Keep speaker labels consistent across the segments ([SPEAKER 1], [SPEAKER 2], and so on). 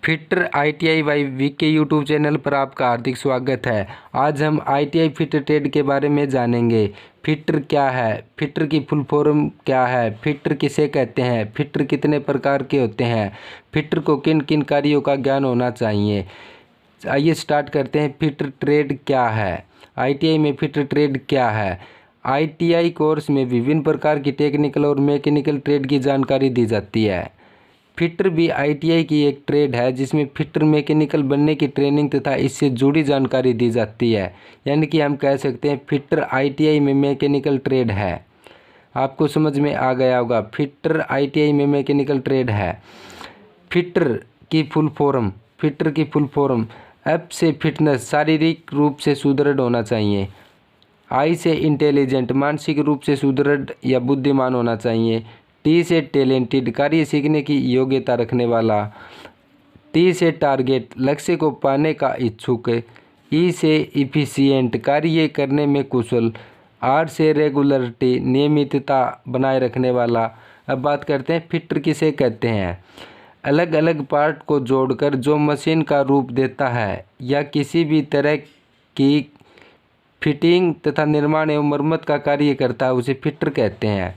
[SPEAKER 1] Fitter ITI by VK YouTube channel पर आपका हार्दिक स्वागत है। आज हम ITI फिटर ट्रेड के बारे में जानेंगे। फिटर क्या है, फिटर की फुल फॉर्म क्या है, फिटर किसे कहते हैं, फिटर कितने प्रकार के होते हैं, फिटर को किन किन कार्यों का ज्ञान होना चाहिए। आइए स्टार्ट करते हैं। फिटर ट्रेड क्या है, ITI में फिटर ट्रेड क्या है। ITI कोर्स में विभिन्न प्रकार की टेक्निकल और मैकेनिकल ट्रेड की जानकारी दी जाती है। फिटर भी ITI की एक ट्रेड है जिसमें फिटर मैकेनिकल बनने की ट्रेनिंग तथा इससे जुड़ी जानकारी दी जाती है। यानी कि हम कह सकते हैं फिटर ITI में मैकेनिकल ट्रेड है। आपको समझ में आ गया होगा, फिटर ITI में मैकेनिकल ट्रेड है। फिटर की फुल फॉर्म, फिटर की फुल फॉर्म F से फिटनेस, शारीरिक रूप से सुदृढ़ होना चाहिए। I से इंटेलिजेंट, मानसिक रूप से सुदृढ़ या बुद्धिमान होना चाहिए। T से टैलेंटेड, कार्य सीखने की योग्यता रखने वाला। T से टारगेट, लक्ष्य को पाने का इच्छुक। E से इफिशिएंट, कार्य करने में कुशल। R से रेगुलरिटी, नियमितता बनाए रखने वाला। अब बात करते हैं फिटर किसे कहते हैं। अलग अलग पार्ट को जोड़कर जो मशीन का रूप देता है या किसी भी तरह की फिटिंग तथा निर्माण एवं मरम्मत का कार्य करता है उसे फिटर कहते हैं।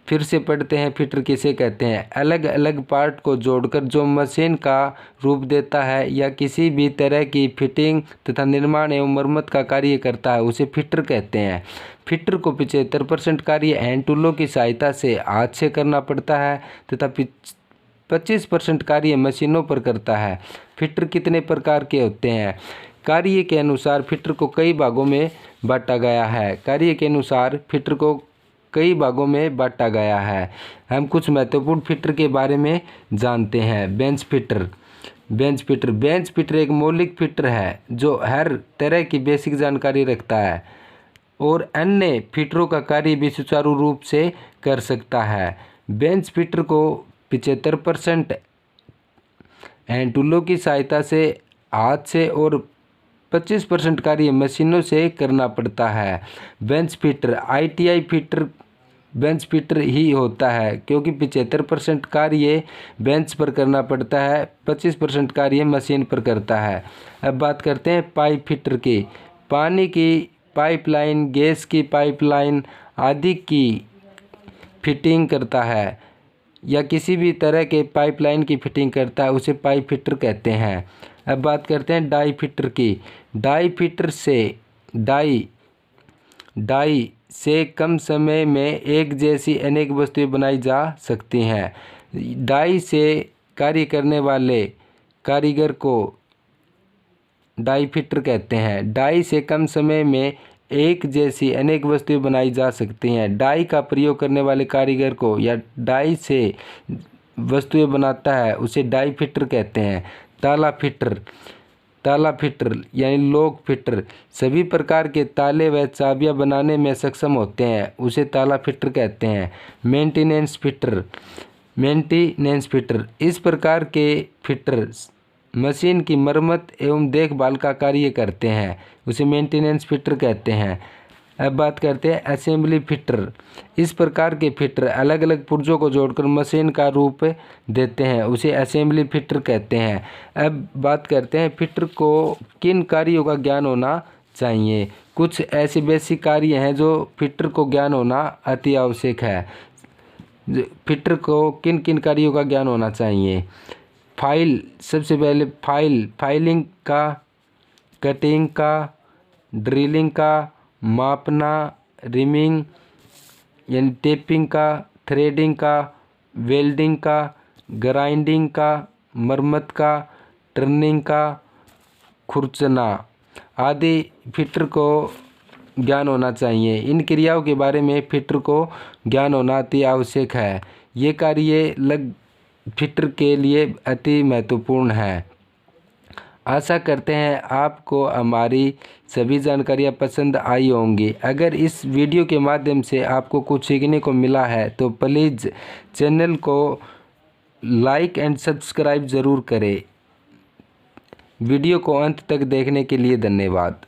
[SPEAKER 1] फिर से पढ़ते हैं, फिटर किसे कहते हैं। अलग अलग पार्ट को जोड़कर जो मशीन का रूप देता है या किसी भी तरह की फिटिंग तथा निर्माण एवं मरम्मत का कार्य करता है उसे फिटर कहते हैं। फिटर को 75% कार्य हैंड टूलों की सहायता से हाथ से करना पड़ता है तथा 25% कार्य मशीनों पर करता है। फिटर कितने प्रकार के होते हैं। कार्य के अनुसार फिटर को कई भागों में बांटा गया है। कार्य के अनुसार फिटर को कई भागों में बांटा गया है। हम कुछ महत्वपूर्ण फिटर के बारे में जानते हैं। Bench fitter, bench fitter, bench fitter एक मौलिक फिटर है जो हर तरह की बेसिक जानकारी रखता है और अन्य फिटरों का कार्य भी सुचारू रूप से कर सकता है। बेंच फिटर को 75% हैंड टूलों की सहायता से, हाथ से और 25% कार्य मशीनों से करना पड़ता है। Bench fitter ITI fitter bench fitter ही होता है क्योंकि 75% कार्य बेंच पर करना पड़ता है, 25% कार्य मशीन पर करता है। अब बात करते हैं पाइप फिटर की। पानी की पाइपलाइन, गैस की पाइपलाइन आदि की फिटिंग करता है या किसी भी तरह के पाइपलाइन की फिटिंग करता है उसे पाइप फिटर कहते हैं। अब बात करते हैं डाई फिटर की। डाई फिटर से डाई से कम समय में एक जैसी अनेक वस्तुएं बनाई जा सकती हैं। डाई से कार्य करने वाले कारीगर को डाई फिटर कहते हैं। डाई से कम समय में एक जैसी अनेक वस्तुएं बनाई जा सकती हैं। डाई का प्रयोग करने वाले कारीगर को या डाई से वस्तुएं बनाता है उसे डाई फिटर कहते हैं। ताला फिटर, ताला फिटर यानी लॉक फिटर सभी प्रकार के ताले व चाबियां बनाने में सक्षम होते हैं उसे ताला फिटर कहते हैं। मेंटेनेंस फिटर, मेंटेनेंस फिटर इस प्रकार के फिटर मशीन की मरम्मत एवं देखभाल का कार्य करते हैं उसे मेंटेनेंस फिटर कहते हैं। अब बात करते हैं असेंबली फिटर। इस प्रकार के फिटर अलग अलग पुर्जों को जोड़कर मशीन का रूप देते हैं उसे असेंबली फिटर कहते हैं। अब बात करते हैं फिटर को किन कार्यों का ज्ञान होना चाहिए। कुछ ऐसे बेसिक कार्य हैं जो फिटर को ज्ञान होना अति आवश्यक है। फिटर को किन किन कार्यों का ज्ञान होना चाहिए। फाइल, सबसे पहले फाइलिंग का, कटिंग का, ड्रिलिंग का, मापना, रिमिंग यानी टेपिंग का, थ्रेडिंग का, वेल्डिंग का, ग्राइंडिंग का, मरम्मत का, टर्निंग का, खुरचना आदि फिटर को ज्ञान होना चाहिए। इन क्रियाओं के बारे में फिटर को ज्ञान होना अति आवश्यक है। ये कार्य फिटर के लिए अति महत्वपूर्ण है। आशा करते हैं आपको हमारी सभी जानकारियाँ पसंद आई होंगी। अगर इस वीडियो के माध्यम से आपको कुछ सीखने को मिला है तो प्लीज़ चैनल को लाइक एंड सब्सक्राइब ज़रूर करें। वीडियो को अंत तक देखने के लिए धन्यवाद।